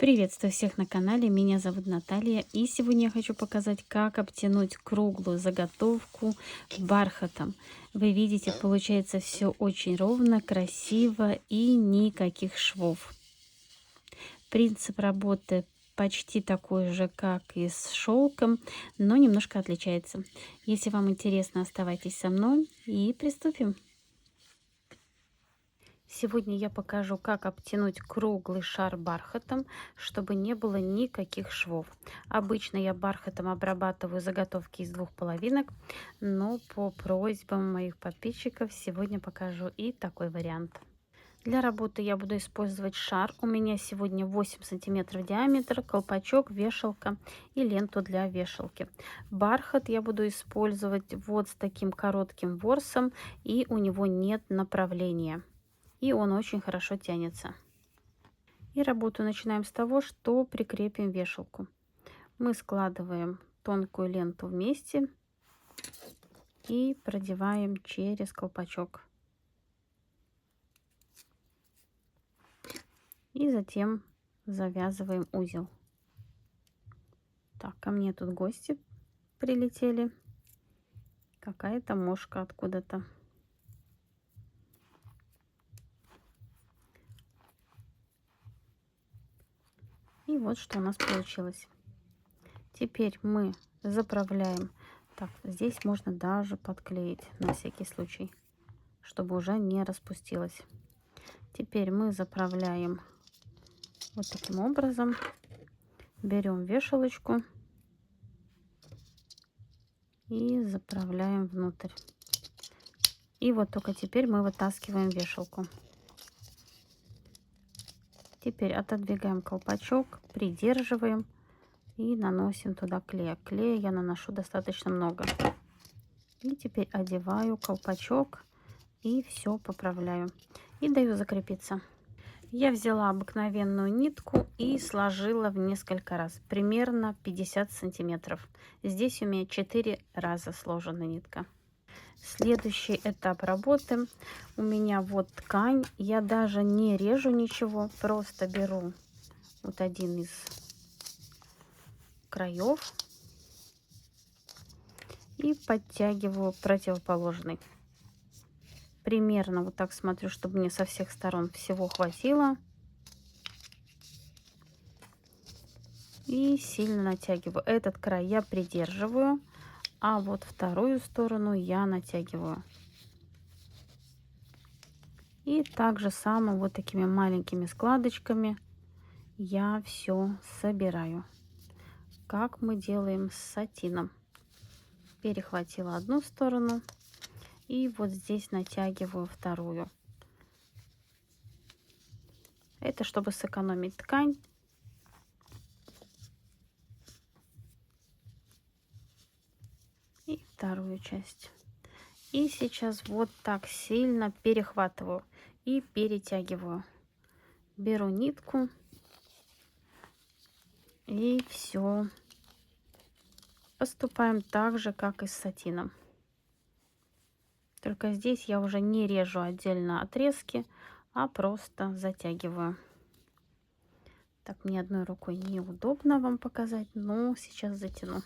Приветствую всех на канале, меня зовут Наталья, и сегодня я хочу показать, как обтянуть круглую заготовку бархатом. Вы видите, получается все очень ровно, красиво и никаких швов. Принцип работы почти такой же, как и с шелком, но немножко отличается. Если вам интересно, оставайтесь со мной и приступим. Сегодня я покажу, как обтянуть круглый шар бархатом, чтобы не было никаких швов. Обычно я бархатом обрабатываю заготовки из двух половинок, но по просьбам моих подписчиков сегодня покажу и такой вариант. Для работы я буду использовать шар. У меня сегодня 8 сантиметров диаметр, колпачок, вешалка и ленту для вешалки. Бархат я буду использовать вот с таким коротким ворсом, и у него нет направления. И он очень хорошо тянется. И работу начинаем с того, что прикрепим вешалку. Мы складываем тонкую ленту вместе и продеваем через колпачок. И затем завязываем узел. Так, ко мне тут гости прилетели. Какая-то мошка откуда-то. И вот что у нас получилось. Теперь мы заправляем. Так, здесь можно даже подклеить на всякий случай, чтобы уже не распустилось. Теперь мы заправляем вот таким образом. Берем вешалочку и заправляем внутрь. И вот только теперь мы вытаскиваем вешалку. Теперь отодвигаем колпачок, придерживаем и наносим туда клей. Клея я наношу достаточно много. И теперь одеваю колпачок и все поправляю. И даю закрепиться. Я взяла обыкновенную нитку и сложила в несколько раз, примерно 50 сантиметров. Здесь у меня 4 раза сложена нитка. Следующий этап работы. У меня вот ткань. Я даже не режу ничего, просто беру вот один из краев и подтягиваю противоположный. Примерно вот так смотрю, чтобы мне со всех сторон всего хватило. И сильно натягиваю. Этот край я придерживаю, а вот вторую сторону я натягиваю. И также само вот такими маленькими складочками я все собираю, как мы делаем с сатином. Перехватила одну сторону и вот здесь натягиваю вторую. Это чтобы сэкономить ткань. И вторую часть. И сейчас вот так сильно перехватываю и перетягиваю. Беру нитку и все. Поступаем так же, как и с сатином. Только здесь я уже не режу отдельно отрезки, а просто затягиваю. Так, мне одной рукой неудобно вам показать, но сейчас затяну.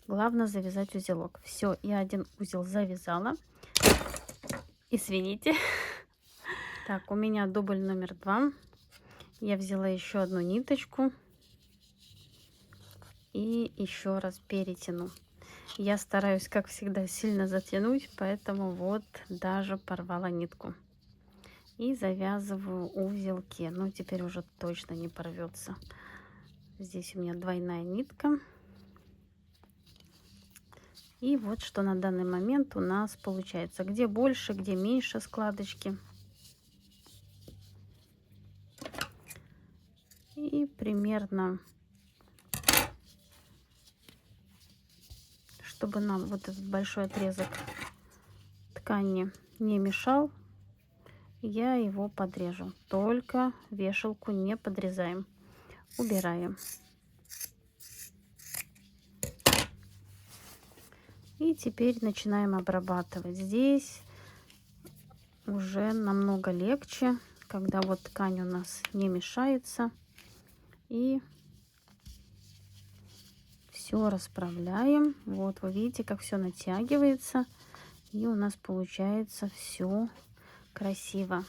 Главное завязать узелок. Все, я один узел завязала. Извините. Так, у меня дубль номер 2. Я взяла еще одну ниточку и еще раз перетяну. Я стараюсь, как всегда, сильно затянуть, поэтому вот даже порвала нитку. И завязываю узелки. Ну, теперь уже точно не порвется. Здесь у меня двойная нитка. И вот что на данный момент у нас получается. Где больше, где меньше складочки. И примерно, чтобы нам вот этот большой отрезок ткани не мешал, я его подрежу. Только вешалку не подрезаем. Убираем. И теперь начинаем обрабатывать. Здесь уже намного легче, когда вот ткань у нас не мешается. И все расправляем. Вот вы видите, как все натягивается. И у нас получается все красиво.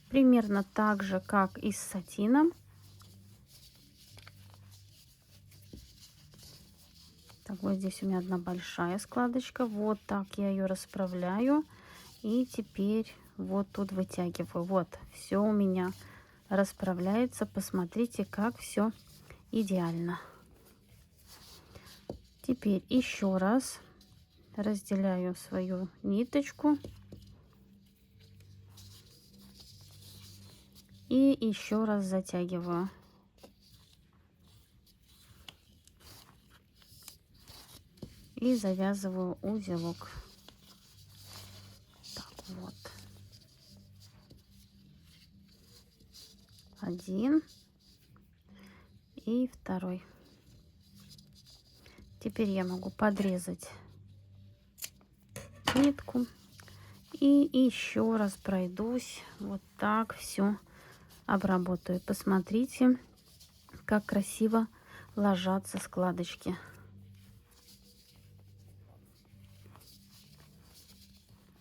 Примерно так же, как и с сатином. Так, вот здесь у меня одна большая складочка. Вот так я ее расправляю. И теперь вот тут вытягиваю. Вот, все у меня расправляется. Посмотрите, как все идеально. Теперь еще раз разделяю свою ниточку. И еще раз затягиваю. И завязываю узелок. Так, вот. Один. И второй. Теперь я могу подрезать нитку. И еще раз пройдусь. Вот так все обработаю. Посмотрите, как красиво ложатся складочки.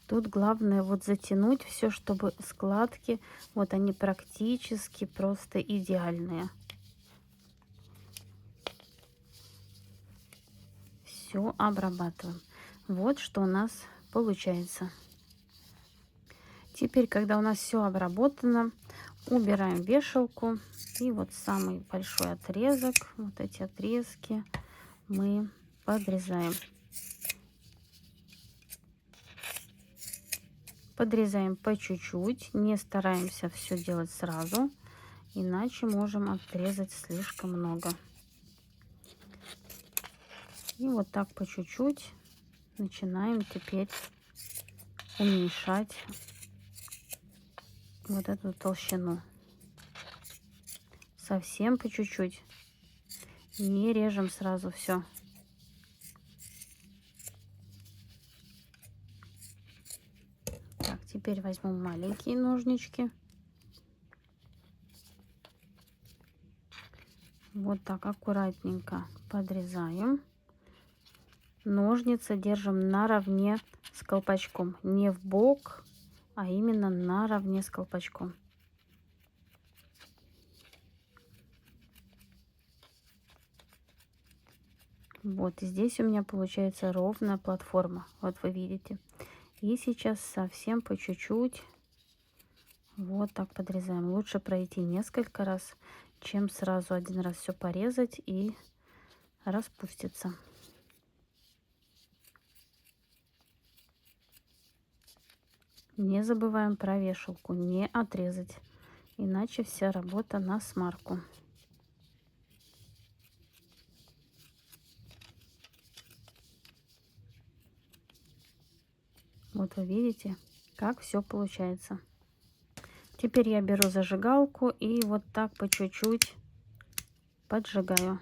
Тут главное вот затянуть все, чтобы складки, вот они практически просто идеальные. Все обрабатываем. Вот что у нас получается. Теперь, когда у нас все обработано, убираем вешалку. И вот самый большой отрезок, вот эти отрезки мы подрезаем. Подрезаем по чуть-чуть, не стараемся все делать сразу, иначе можем отрезать слишком много. И вот так по чуть-чуть начинаем теперь уменьшать вот эту толщину. Совсем по чуть-чуть. Не режем сразу все. Так, теперь возьму маленькие ножнички. Вот так аккуратненько подрезаем. Ножницы держим наравне с колпачком. Не в бок, а именно наравне с колпачком. Вот здесь у меня получается ровная платформа. Вот вы видите. И сейчас совсем по чуть-чуть вот так подрезаем. Лучше пройти несколько раз, чем сразу один раз все порезать и распустится. Не забываем про вешалку, не отрезать, иначе вся работа на смарку. Вот вы видите, как все получается. Теперь я беру зажигалку и вот так по чуть-чуть поджигаю.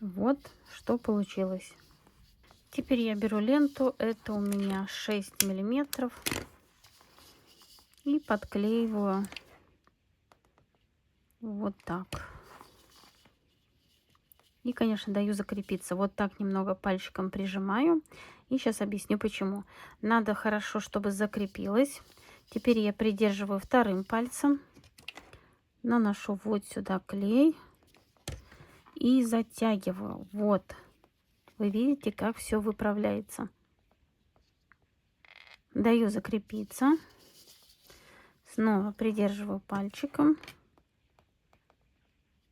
Вот что получилось. Теперь я беру ленту, это у меня 6 миллиметров, и подклеиваю вот так. И, конечно, даю закрепиться. Вот так немного пальчиком прижимаю. И сейчас объясню почему. Надо хорошо, чтобы закрепилось. Теперь я придерживаю вторым пальцем, наношу вот сюда клей и затягиваю. Вот. Вы видите, как все выправляется. Даю закрепиться. Снова придерживаю пальчиком.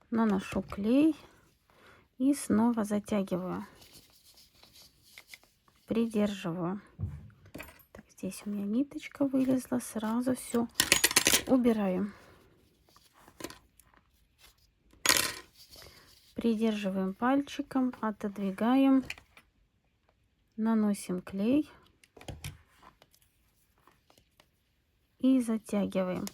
Наношу клей. И снова затягиваю. Придерживаю. Так, здесь у меня ниточка вылезла. Сразу все убираем. Придерживаем пальчиком, отодвигаем. Наносим клей. И затягиваем.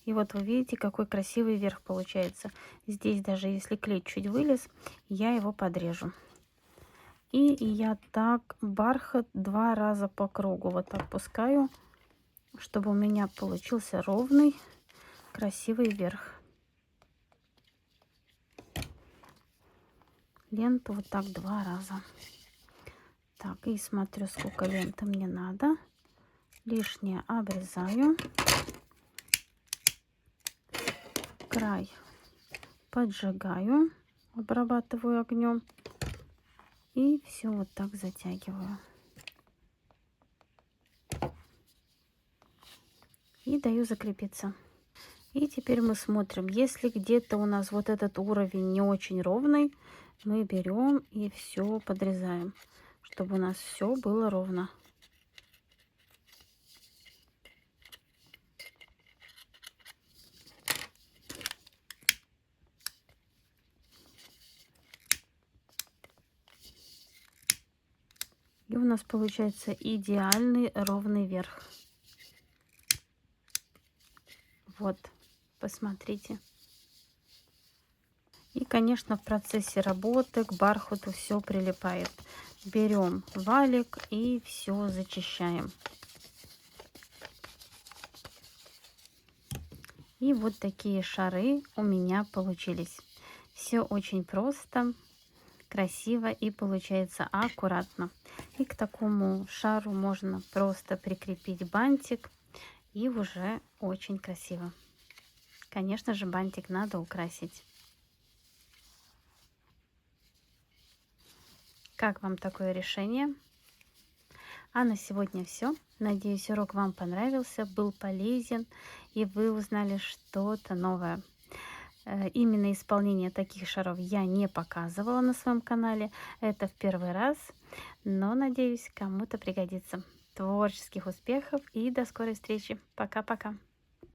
И вот вы видите, какой красивый верх получается. Здесь даже если клей чуть вылез, я его подрежу. И я так бархат 2 раза по кругу вот так пускаю, чтобы у меня получился ровный, красивый верх. Ленту вот так 2 раза. Так, и смотрю, сколько ленты мне надо. Лишнее обрезаю. Край поджигаю, обрабатываю огнем. И все вот так затягиваю. И даю закрепиться. И теперь мы смотрим, если где-то у нас вот этот уровень не очень ровный, мы берем и все подрезаем, чтобы у нас все было ровно. И у нас получается идеальный ровный верх. Вот, посмотрите. И, конечно, в процессе работы к бархату все прилипает. Берем валик и все зачищаем. И вот такие шары у меня получились. Все очень просто, красиво и получается аккуратно. И к такому шару можно просто прикрепить бантик, и уже очень красиво. Конечно же, бантик надо украсить. Как вам такое решение? А на сегодня все. Надеюсь, урок вам понравился, был полезен, и вы узнали что-то новое. Именно исполнение таких шаров я не показывала на своем канале. Это в первый раз, но надеюсь, кому-то пригодится. Творческих успехов и до скорой встречи. Пока-пока.